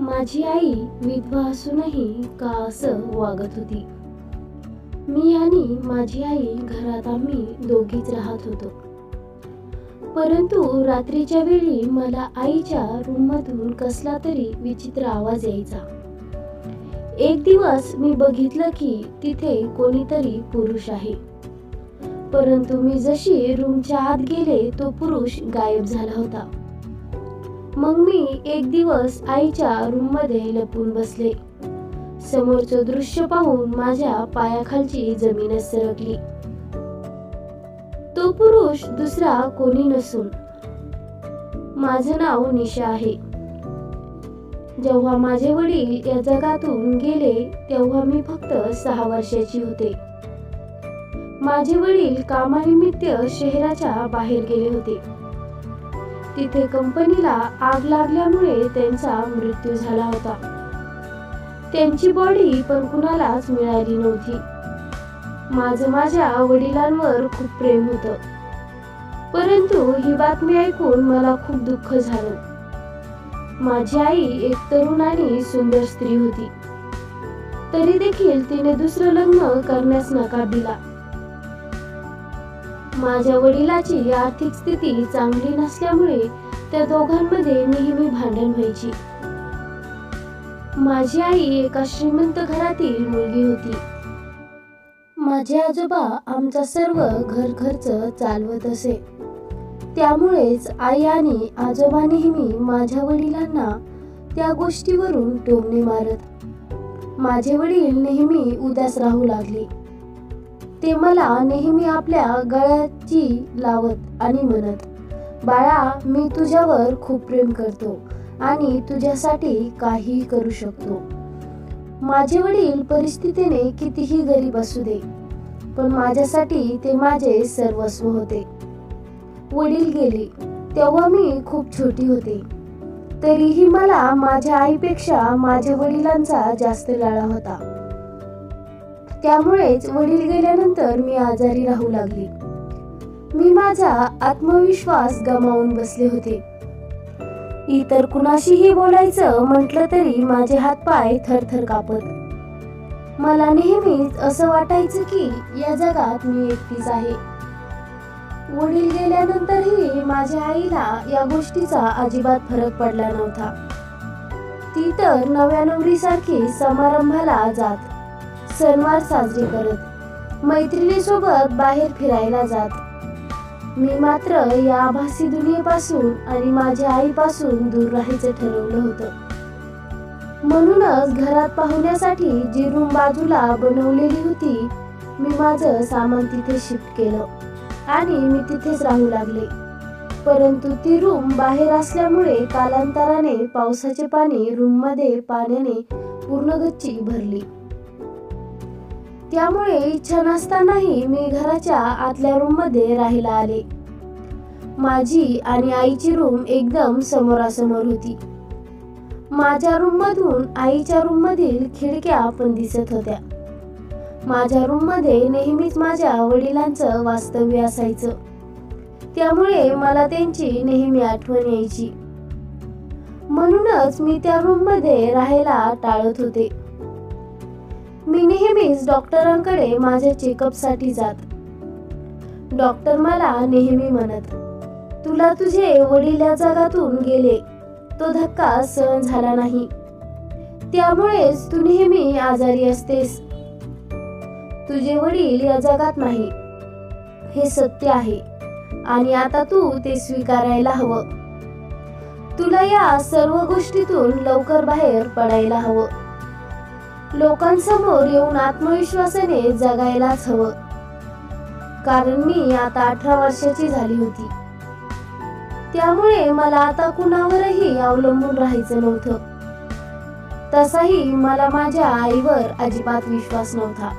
माझी आई विधवा असूनही का असं वागत होती. मी आणि माझी आई घरात आम्ही दोघीच राहत होतो. परंतु रात्रीच्या वेळी मला आईच्या रूममधून कसला तरी विचित्र आवाज यायचा. एक दिवस मी बघितलं की तिथे कोणीतरी पुरुष आहे. परंतु मी जशी रूमच्या आत गेले तो पुरुष गायब झाला होता. मग मी एक दिवस आईच्या रूममध्ये लपून बसले. समोरचं दृश्य पाहून माझ्या पायाखालची जमीनच सरकली. तो पुरुष दुसरा कोणी नसून माझं नाव निशा आहे. जेव्हा माझे वडील या जगातून गेले तेव्हा मी फक्त 6 वर्षाची होते. माझे वडील कामानिमित्त शहराच्या बाहेर गेले होते. तिथे कंपनीला आग लागल्यामुळे त्यांचा मृत्यू झाला होता. त्यांची बॉडी पण कुणालाच मिळाली नव्हती. माझं माझ्या वडिलांवर खूप प्रेम होतं. परंतु ही बातमी ऐकून मला खूप दुःख झालं. माझी आई एक तरुण आणि सुंदर स्त्री होती. तरी देखील तिने दुसरं लग्न करण्यास नकार दिला. माझ्या वडिलाची आर्थिक स्थिती चांगली नसल्यामुळे त्या दोघांमध्ये नेहमी भांडण व्हायची. माझी आई एका श्रीमंत घरातील मुलगी होती. माझे आजोबा आमचा सर्व घर खर्च चालवत असे. त्यामुळेच आई आणि आजोबा नेहमी माझ्या वडिलांना त्या गोष्टीवरून टोमणे मारत. माझे वडील नेहमी उदास राहू लागले. ते मला नेहमी आपल्या गळ्याची लावत आणि म्हणत, बाळा, मी तुझ्यावर खूप प्रेम करतो आणि तुझ्यासाठी काहीही करू शकतो. माझे वडील परिस्थितीने कितीही गरीब असू दे, पण माझ्यासाठी ते माझे सर्वस्व होते. वडील गेले तेव्हा मी खूप छोटी होते. तरीही मला माझ्या आईपेक्षा माझ्या वडिलांचा जास्त लाळा होता. त्यामुळेच वडील गेल्यानंतर मी आजारी राहू लागले. मी माझा आत्मविश्वास गमावून बसले होते. इतर कुणाशीही बोलायचं म्हटलं तरी माझे हातपाय थरथर कापत. मला नेहमीच असं वाटायचं की या जगात मी एकटीच आहे. वडील गेल्यानंतरही माझ्या आईला या गोष्टीचा अजिबात फरक पडला नव्हता. ती तर नव्या नवरीसारखी समारंभाला जात, सणवार साजरे करत, मैत्रिणीसोबत बाहेर फिरायला जात. मी मात्र या आभासी दुनियेपासून आणि माझ्या आईपासून दूर राहायचं ठरवलं होतं. म्हणूनच घरात पाहुण्यासाठी जी रूम बाजूला बनवलेली होती, मी माझं सामान तिथे शिफ्ट केलं आणि मी तिथेच राहू लागले. परंतु ती रूम बाहेर असल्यामुळे कालांतराने पावसाचे पाणी रूममध्ये पाण्याने पूर्ण गच्ची भरली. त्यामुळे इच्छा नसतानाही मी घराच्या आतल्या रूम मध्ये राहायला आले. माझी आणि आईची रूम एकदम समोरासमोर होती. माझ्या रूम मधून आईच्या रूम मधील खिडक्या पण दिसत होत्या. माझ्या रूम मध्ये नेहमीच माझ्या वडिलांचं वास्तव्य असायचं. त्यामुळे मला त्यांची नेहमी आठवण यायची. म्हणूनच मी त्या रूम मध्ये राहायला टाळत होते. मी नेहमीच डॉक्टरांकडे माझ्या चेकअप साठी जात. डॉक्टर मला नेहमी म्हणत, तुला तुझे वडील या जगातून गेले, तो धक्का सहन झाला नाही, त्यामुळेच तू नेहमी आजारी असतेस. तुझे वडील या जगात नाही, हे सत्य आहे आणि आता तू ते स्वीकारायला हवं. तुला या सर्व गोष्टीतून लवकर बाहेर पडायला हवं. लोकांसमोर येऊन आत्मविश्वासाने जगायलाच हवं. कारण मी आता 18 वर्षाची झाली होती. त्यामुळे मला आता कुणावरही अवलंबून राहायचं नव्हतं. तसाही मला माझ्या आईवर अजिबात विश्वास नव्हता.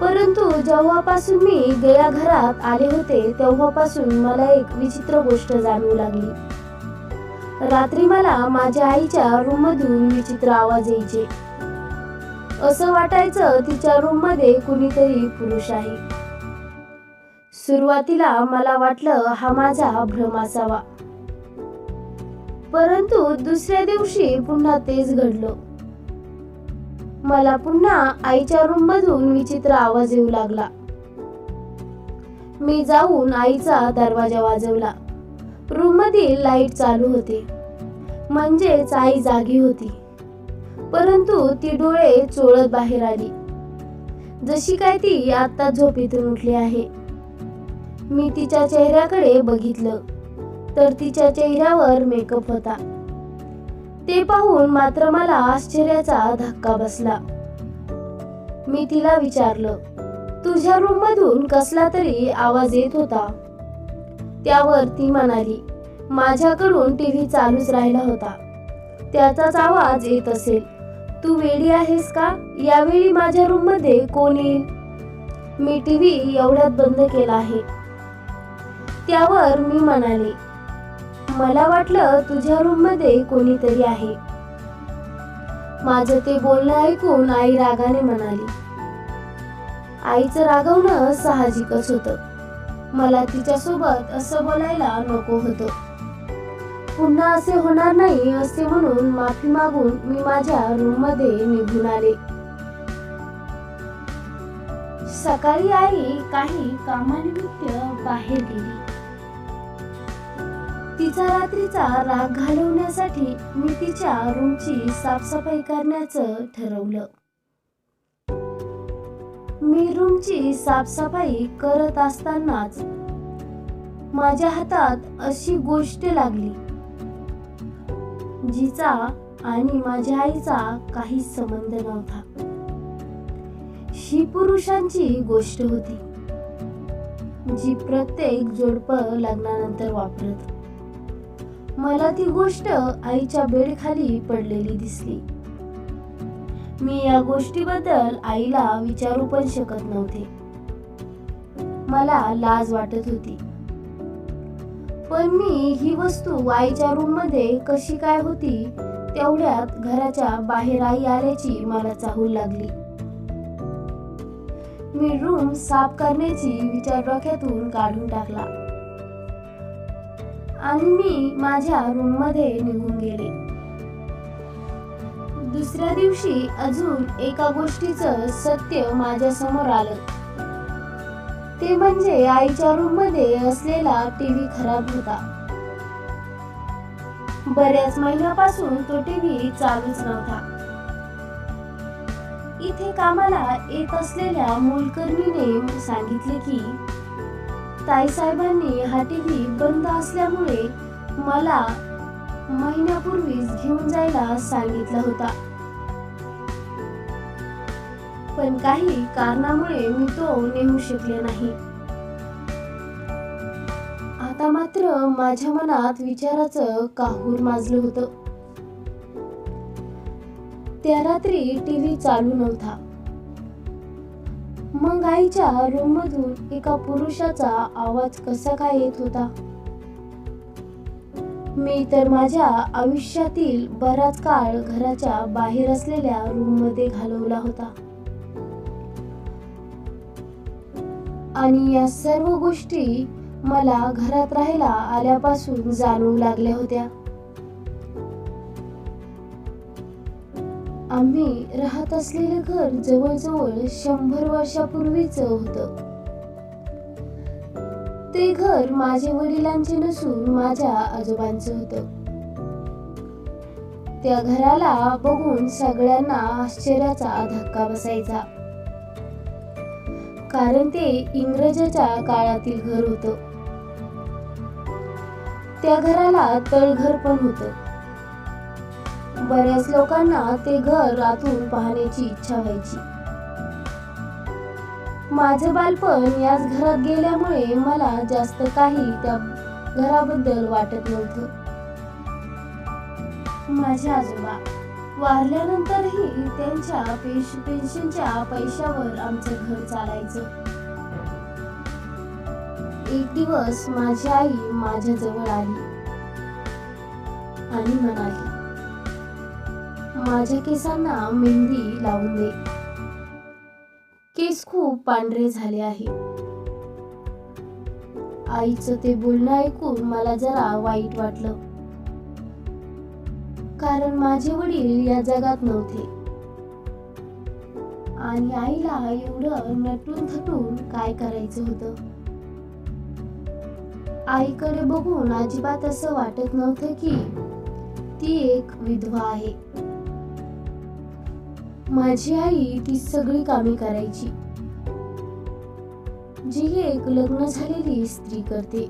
परंतु जेव्हापासून मी गया घरात आले होते तेव्हापासून मला एक विचित्र गोष्ट जाणवू लागली. रात्री मला माझ्या आईच्या रूम मधून विचित्र आवाज यायचे. असं वाटायचं तिच्या रूम मध्ये कुणीतरी पुरुष आहे. सुरुवातीला मला वाटलं हा माझा भ्रम असावा. परंतु दुसऱ्या दिवशी पुन्हा तेच घडलं. मला पुन्हा आईच्या रूम मधून विचित्र आवाज येऊ लागला. मी जाऊन आईचा दरवाजा वाजवला. रूम मधील लाईट चालू होते, म्हणजेच आई जागी होती. परंतु ती डोळे चोळत बाहेर आली, जशी काय ती आता झोपेतून उठली आहे. मी तिच्या चेहऱ्याकडे बघितलं तर तिच्या चेहऱ्यावर मेकअप होता. ते पाहून मात्र मला आश्चर्याचा धक्का बसला. मी तिला विचारलं, तुझ्या रूम मधून कसला तरी आवाज येत होता. त्यावर ती म्हणाली, माझ्याकडून टीव्ही चालूच राहिला होता, त्याचाच आवाज येत असेल. तू वेडी आहेस का? यावेळी माझ्या रूम मध्ये कोण येईल? मी टीव्ही एवढ्यात बंद केला आहे. त्यावर मी म्हणाले, मला वाटलं तुझ्या रूम मध्ये कोणीतरी आहे. माझं ते बोलणं ऐकून आई रागाने म्हणाली. आईचं रागवणं साहजिकच होतं. मला तिच्यासोबत असं बोलायला नको होतं. पुन्हा असे होणार नाही असे म्हणून माफी मागून मी माझ्या रूम मध्ये निघून आले. सकाळी आई काही कामानिमित्त बाहेर गेली. तिचा रात्रीचा राग घालवण्यासाठी मी तिच्या रूमची साफसफाई करण्याचं ठरवलं. मी रूमची साफसफाई करत असतानाच माझ्या हातात अशी गोष्ट लागली जिचा आणि माझ्या आईचा काही संबंध नव्हता. ही पुरुषांची गोष्ट होती, जी प्रत्येक जोडपं लग्नानंतर वापरत. मला ती गोष्ट आईच्या बेडखाली पडलेली दिसली. मी या गोष्टीबद्दल आईला विचारू पण शकत नव्हते. मला लाज वाटत होती. पण मी ही वस्तू आईच्या रूम मध्ये कशी काय होती, तेवढ्यात घराच्या बाहेर आई आल्याची मला चाहूल लागली. मी रूम साफ करण्याची विचार डोक्यातून काढून टाकला आणि मी माझ्या रूम मध्ये निघून गेले. दुसऱ्या दिवशी अजून एका गोष्टीचं सत्य माझ्या समोर आलं. ते म्हणजे आईच्या रूम मध्ये असलेला टीव्ही खराब होता. बऱ्याच महिन्यापासून तो टीव्ही चालूच नव्हता. इथे कामाला येत असलेल्या मोलकरणीने सांगितले की ताईसाहेबांनी हा टीव्ही बंद असल्यामुळे मला महिन्यापूर्वीच घेऊन जायला सांगितलं होता. पण काही कारणामुळे मी तो नेऊ शकले नाही. आता मात्र माझ्या मनात विचाराचं काहूर माजलं होतं. त्या रात्री टीव्ही चालू नव्हता. मग आईच्या रूम मधून एका पुरुषाचा आवाज कसा काय येत होता? मी तर माझ्या आयुष्यातील बराच काळ घराच्या बाहेर असलेल्या रूम मध्ये घालवला होता आणि या सर्व गोष्टी मला घरात राहायला आल्यापासून जाणवू लागल्या होत्या. आम्ही राहत असलेले घर जवळजवळ 100 वर्षापूर्वीच होतं. ते घर माझे वडिलांचे नसून माझ्या आजोबांचं होतं. त्या घराला बघून सगळ्यांना आश्चर्याचा धक्का बसायचा, कारण ते इंग्रजांच्या काळातील घर होतं. त्या घराला तळघर पण होतं. बऱ्याच लोकांना ते घर आतून पाहण्याची इच्छा व्हायची. माझं बालपण याच घरात गेल्यामुळे मला जास्त काही त्या घराबद्दल वाटत नव्हतं. माझे आजोबा वारल्यानंतरही त्यांच्या पेन्शनच्या पैशावर आमचं घर चालायचं. एक दिवस माझी आई माझ्या जवळ आली आणि म्हणाली, माझ्या केसांना मेहंदी लावून दे. केस खूप पांढरे झाले आहे. आईचं ते बोलणं ऐकून मला जरा वाईट वाटलं. कारण माझे वडील या जगात नव्हते आणि आईला एवढं नटून थटून काय करायचं होतं. आईकडे बघून अजिबात असं वाटत नव्हतं की ती एक विधवा आहे. माझी आई ती सगळी कामे करायची जी एक लग्न झालेली स्त्री करते,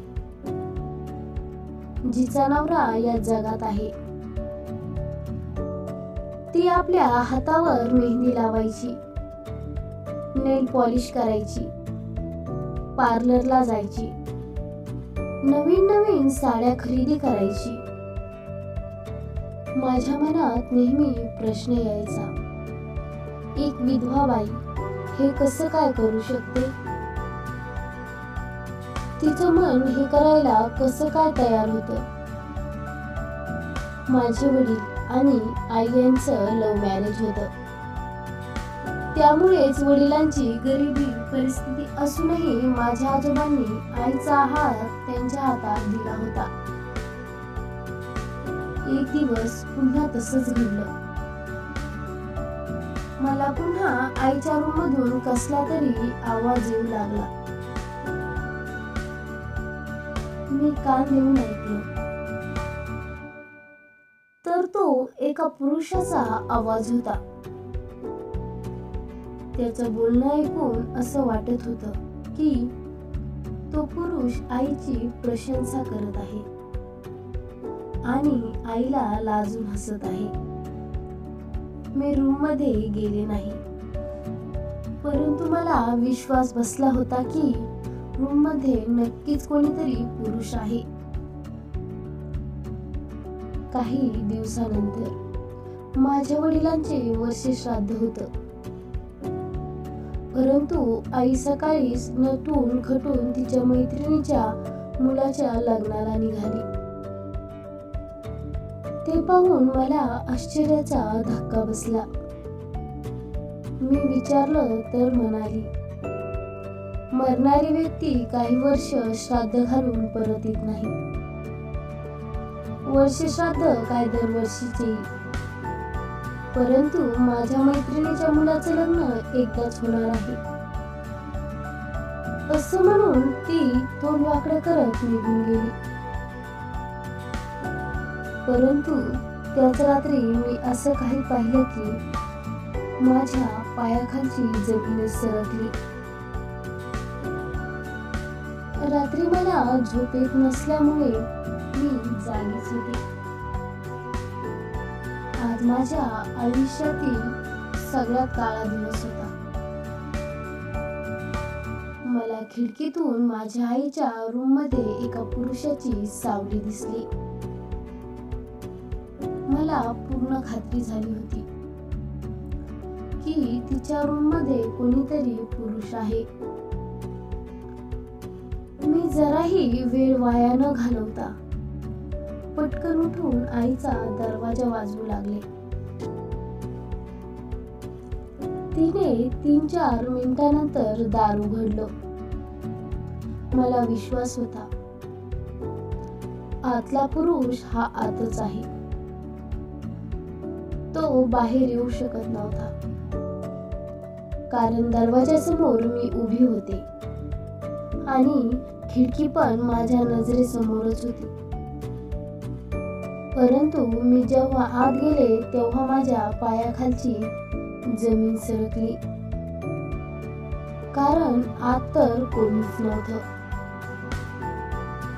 जिचा नवरा या जगात आहे. ती आपल्या हातावर मेहंदी लावायची, नेल पॉलिश करायची, पार्लरला जायची, नवीन नवीन साड्या खरेदी करायची. माझ्या मनात नेहमी प्रश्न यायचा, एक विधवा बाई हे कसं काय करू शकते? तिचं मन हे करायला कसं काय तयार होतं? माझे वडील आणि आई यांचं लव्ह मॅरेज होतं. त्यामुळेच वडिलांची गरिबी परिस्थिती असूनही माझ्या आजोबांनी आईचा हात त्यांच्या हातात दिला होता. एक दिवस पुन्हा तसंच घडलं. मला पुन्हा आईच्या रूम मधून कसला तरी आवाज येऊ लागला. मी कान देऊन ऐकलं तर तो एका पुरुषाचा आवाज होता. त्याचं बोलणं ऐकून असं वाटत होतं की तो पुरुष आईची प्रशंसा करत आहे आणि आईला लाजून हसत आहे. मी रूम मध्ये गेले नाही, परंतु मला विश्वास बसला होता की रूम मध्ये नक्कीच कोणीतरी पुरुष आहे. काही दिवसानंतर माझ्या वडिलांचे वर्ष श्राद्ध होतं, परंतु आई सकाळीच नटून खटून तिच्या मैत्रिणीच्या मुलाच्या लग्नाला निघाली. ते पाहून मला आश्चर्याचा धक्का बसला. मी विचारलं तर म्हणाली, मरणारी व्यक्ती काही वर्ष श्राद्ध घालून परत येत नाही. वर्ष श्राद्ध काय दरवर्षीचे, परंतु माझ्या मैत्रिणीच्या मुलाचं लग्न एकदाच होणार आहे. असं म्हणून ती तोंड वाकडं करत निघून गेली. परंतु त्याच रात्री मी असं काही पाहिलं की माझ्या पायाखालची जमीन सरकली. रात्री मला झोप येत नसल्यामुळे मी जागीच होते. आज माझ्या आयुष्यातील सगळ्यात काळा दिवस होता. मला खिडकीतून माझ्या आईच्या रूम मध्ये एका पुरुषाची सावली दिसली. मला पूर्ण खात्री झाली होती की तिच्या रूम मध्ये कोणीतरी पुरुष आहे. मी जराही वेळ वाया न घालवता पटकन उठून आईचा दरवाजा वाजवू लागले. तिने 3-4 मिनिटांनंतर दार उघडलं. मला विश्वास होता आतला पुरुष हा आतच आहे. तो बाहेर येऊ शकत नव्हता, कारण दरवाजासमोर मी उभी होते आणि खिडकी पण माझ्या नजरेसमोरच होती. परंतु मी जेव्हा आत गेले तेव्हा माझ्या पायाखालची जमीन सरकली, कारण आत तर कोणीच नव्हतं.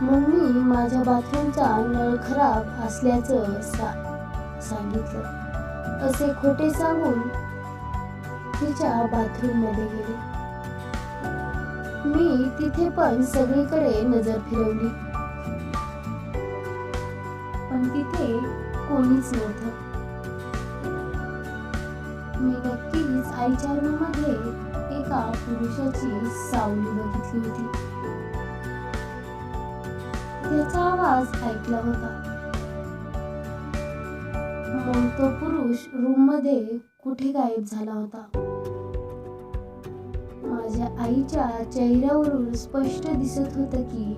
मग मी माझ्या बाथरूमचा नळ खराब असल्याचं सांगितलं. असे खोटे सांगून तिच्या बाथरूम मध्ये गेले. मी तिथे पण सगळीकडे नजर फिरवली, पण तिथे कोणीच नव्हतं. मी नक्कीच आईच्या रूम मध्ये एका पुरुषाची सावली बघितली होती. त्याचा आवाज ऐकला होता. मग तो पुरुष रूम मध्ये कुठे गायब झाला होता? माझ्या आईच्या चेहऱ्यावरून स्पष्ट दिसत होतं की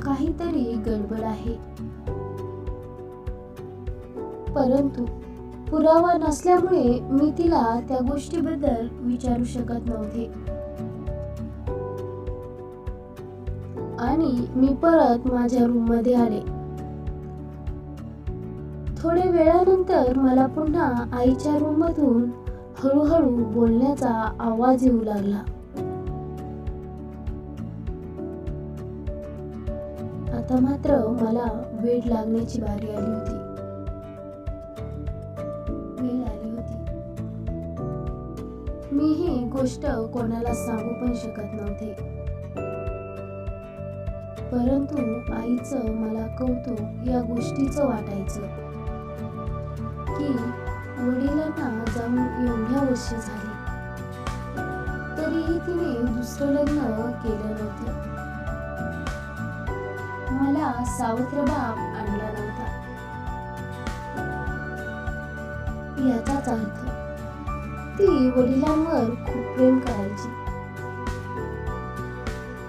काहीतरी गडबड आहे. परंतु पुरावा नसल्यामुळे मी तिला त्या गोष्टीबद्दल विचारू शकत नव्हते. आणि मी परत माझ्या रूम मध्ये आले. थोड्या वेळानंतर मला पुन्हा आईच्या रूम मधून हळूहळू बोलण्याचा आवाज येऊ लागला. आता मात्र मला वेड लागण्याची बारी आली होती. मी ही गोष्ट कोणाला सांगू पण शकत नव्हते. परंतु आईचं मला कौतुक या गोष्टीचं वाटायचं की वडिलांना जाऊन एवढ्या वर्ष झाली तरीही तिने दुसरं लग्न केलं नव्हतं. मला सावत्र बाप आणला नव्हता. याचाच अर्थ ती वडिलांवर खूप प्रेम करायची.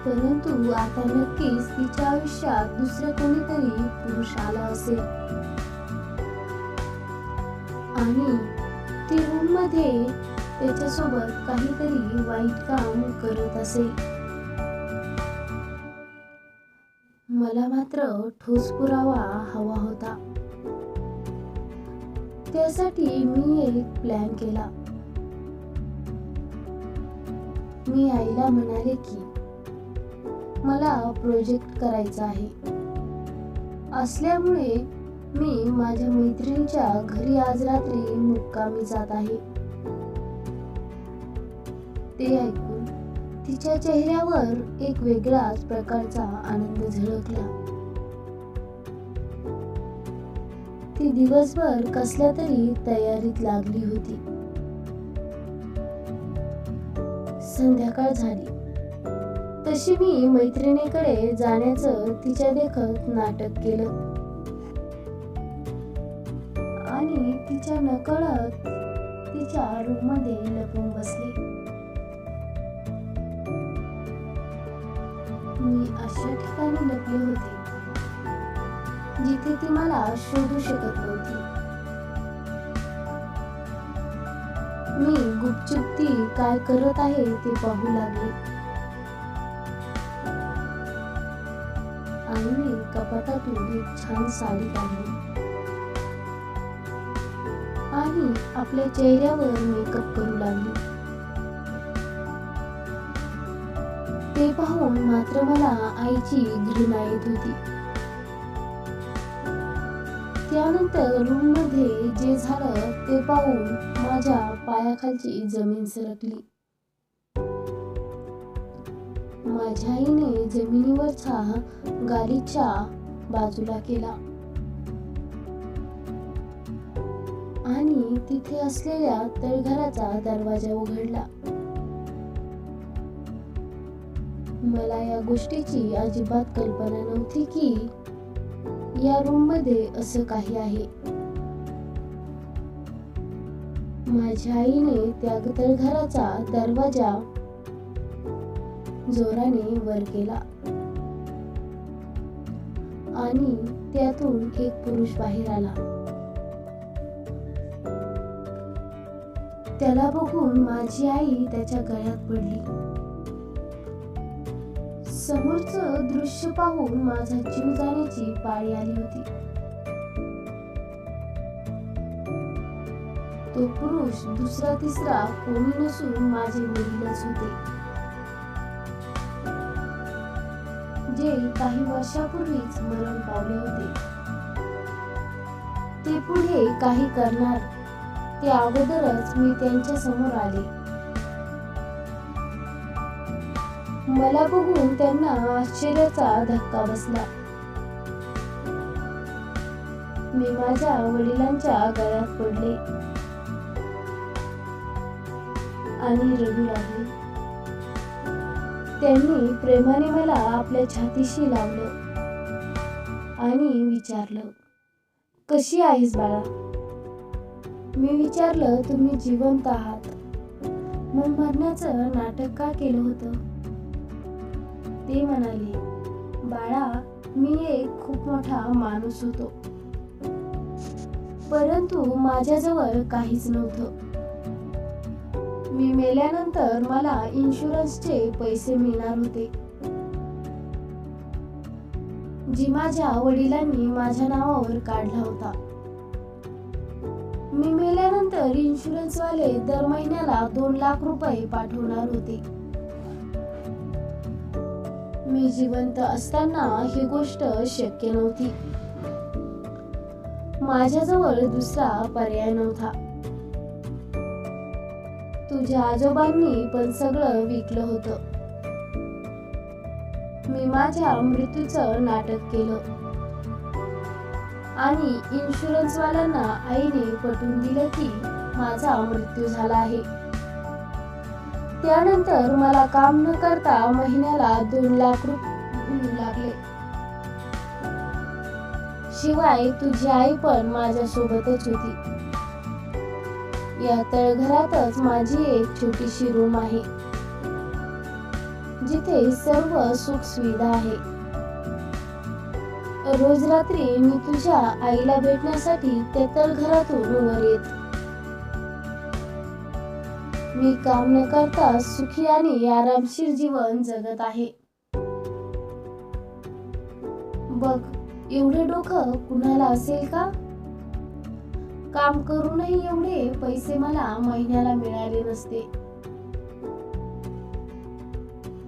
परंतु आता नक्कीच तिच्या आयुष्यात दुसरा कोणीतरी पुरुष आला असेल आणि ती रूम मध्ये त्याच्यासोबत काहीतरी वाईट काम करत असेल. मला मात्र ठोस पुरावा हवा होता. त्यासाठी मी एक प्लॅन केला. मी आईला म्हणाले की मला प्रोजेक्ट करायचा आहे असल्यामुळे मी माझ्या मैत्रिणीच्या घरी आज रात्री मुक्कामी जात आहे. ते ऐकून तिच्या चेहऱ्यावर एक वेगळाच प्रकारचा आनंद झळकला. ती दिवसभर कसल्या तरी तयारीत लागली होती. संध्याकाळ झाली तशी मी मैत्रिणीकडे जाण्याचं तिच्या देखत नाटक केलं आणि तिच्या नकळत तिच्या रूम मध्ये लपून बसले. मी अशा ठिकाणी लपले होते जिथे ती मला शोधू शकत नव्हती. मी गुपचूप ती काय करत आहे ते पाहू लागले. आईने कपाटातून एक छान साडी काढली आणि आपल्या चेहऱ्यावर मेकअप करू लागली. ते पाहून मात्र मला आईची घृणा येत होती. त्यानंतर रूम मध्ये जे झालं ते पाहून माझ्या पायाखालची जमीन सरकली. माझ्या आईने जमिनीवरचा गालिचा बाजूला केला आणि तिथे असलेल्या तळघराचा दरवाजा उघडला. मला या गोष्टीची अजिबात कल्पना नव्हती की या रूम मध्ये असं काही आहे. माझ्या आईने त्या तळघराचा दरवाजा जोराने वर केला आणि त्यातून एक पुरुष बाहेर आला. त्याला बघून माझी आई त्याच्या गळ्यात पडली. समोरचं दृश्य पाहून माझा जीव जाण्याची पाळी आली होती. तो पुरुष दुसरा तिसरा कोणी नसून माझे वडीलच होते, जे काही वर्षापूर्वीच मरण पावले होते. ते पुढे काही करणार ते अगोदरच मी त्यांच्या समोर आले. मला बघून त्यांना आश्चर्याचा धक्का बसला. मी माझ्या वडिलांच्या गळ्यात पडले आणि रडू लागले. त्यांनी प्रेमाने मला आपल्या छातीशी लावलं आणि विचारलं, कशी आहेस बाळा? मी विचारलं, तुम्ही जिवंत आहात, मग मरण्याचं नाटक का केलं होतं? ते म्हणाले, बाळा, मी एक खूप मोठा माणूस होतो. परंतु माझ्याजवळ काहीच नव्हतं. मी मेल्यानंतर मला इन्शुरन्सचे पैसे मिळणार होते, जी माझ्या वडिलांनी माझ्या नावावर काढला होता. मी मेल्यानंतर इन्शुरन्सवाले दर महिन्याला 2 लाख रुपये पाठवणार होते. मी जिवंत असताना ही गोष्ट शक्य नव्हती. माझ्याजवळ दुसरा पर्याय नव्हता. तुझ्या आजोबांनी पण सगळं विकलं होतं. मी माझ्या मृत्यूचं नाटक केलं आणि इन्शुरन्सवाल्यांना आईने पटवून दिलं की माझा मृत्यू झाला आहे. त्यानंतर मला काम न करता महिन्याला 2 लाख रुपये मिळू लागले. शिवाय तुझी आई पण माझ्या सोबतच होती. या तळघरातच माझी एक छोटीशी रूम आहे, जिथे सर्व सुख सुविधा आहे. रोज रात्री मी तुझ्या आईला भेटण्यासाठी त्या तळघरातून वर येत. मी काम न करता सुखी आणि आरामशीर जीवन जगत आहे. बघ, एवढे डोकं कुणाला असेल का? काम करूनही एवढे पैसे मला महिन्याला मिळाले नसते.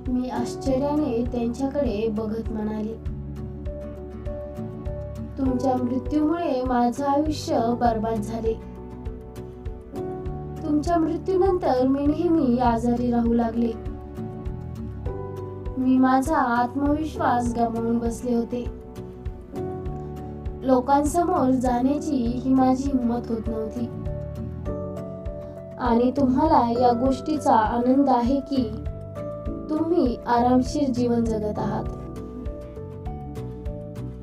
मी आश्चर्याने त्यांच्याकडे बघत म्हणाले, तुमच्या मृत्यूमुळे माझं आयुष्य बर्बाद झाले. तुमच्या मृत्यूनंतर मी नेहमी आजारी राहू लागले. मी माझा आत्मविश्वास गमावून बसले होते. लोकांसमोर जाण्याची ही माझी हिंमत होत नव्हती. आणि तुम्हाला या गोष्टीचा आनंद आहे की तुम्ही आरामशीर जीवन जगत आहात.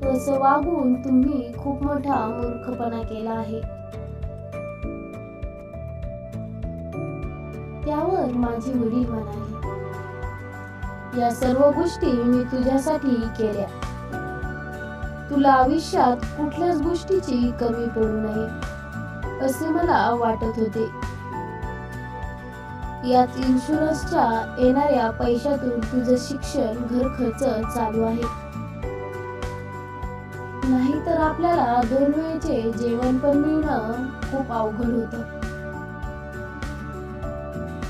असं वागून तुम्ही खूप मोठा मूर्खपणा केला आहे. त्यावर माझे वडील म्हणाले, या सर्व गोष्टी मी तुझ्यासाठी केल्या. तुला आयुष्यात कुठल्याच गोष्टीची कमी पडू नये असे मला वाटत होते. यात इन्शुरन्सच्या येणाऱ्या पैशातून तुझं शिक्षण, घर खर्च चालू आहे. नाहीतर आपल्याला 2 वेळचे जेवण पण मिळणं खूप अवघड होतं.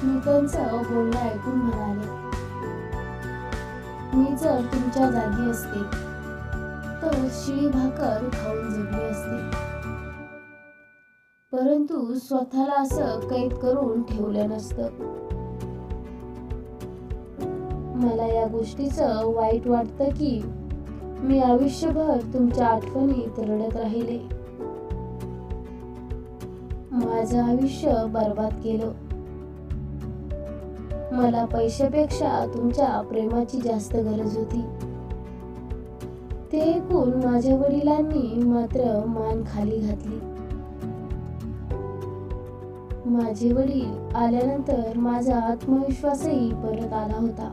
मी त्यांचं बोलणं ऐकून म्हणाले, मी जर तुमच्या जागी असते तर शिळी भाकर खाऊन जगली असते. परंतु स्वतःला असं कैद करून ठेवलं नसतं. मला या गोष्टीचं वाईट वाटतं की मी आयुष्यभर तुमच्या आठवणीत रडत राहिले. माझं आयुष्य बर्बाद केलं. मला पैशापेक्षा तुमच्या प्रेमाची जास्त गरज होती. ते ऐकून माझ्या वडिलांनी मात्र मान खाली घातली. माझे वडील आल्यानंतर माझा आत्मविश्वासही परत आला होता.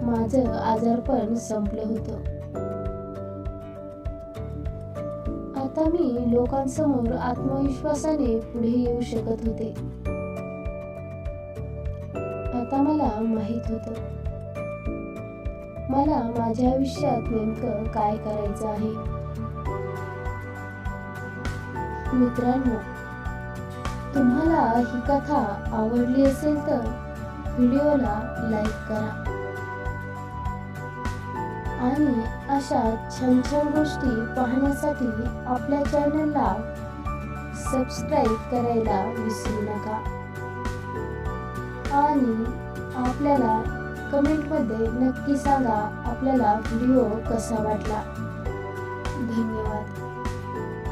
माझं आजारपण संपलं होतं. आता मी लोकांसमोर आत्मविश्वासाने पुढे येऊ शकत होते. आता मला माहित होतं मला माझ्या आयुष्यात नेमकं काय करायचं आहे. मित्रांनो, तुम्हाला ही कथा आवडली असेल तर व्हिडिओला लाईक करा आणि अशा छान छान गोष्टी पाहण्यासाठी आपल्या चॅनलला सबस्क्राईब करायला विसरू नका. आणि आपल्याला कमेंटमध्ये नक्की सांगा आपल्याला व्हिडिओ कसा वाटला.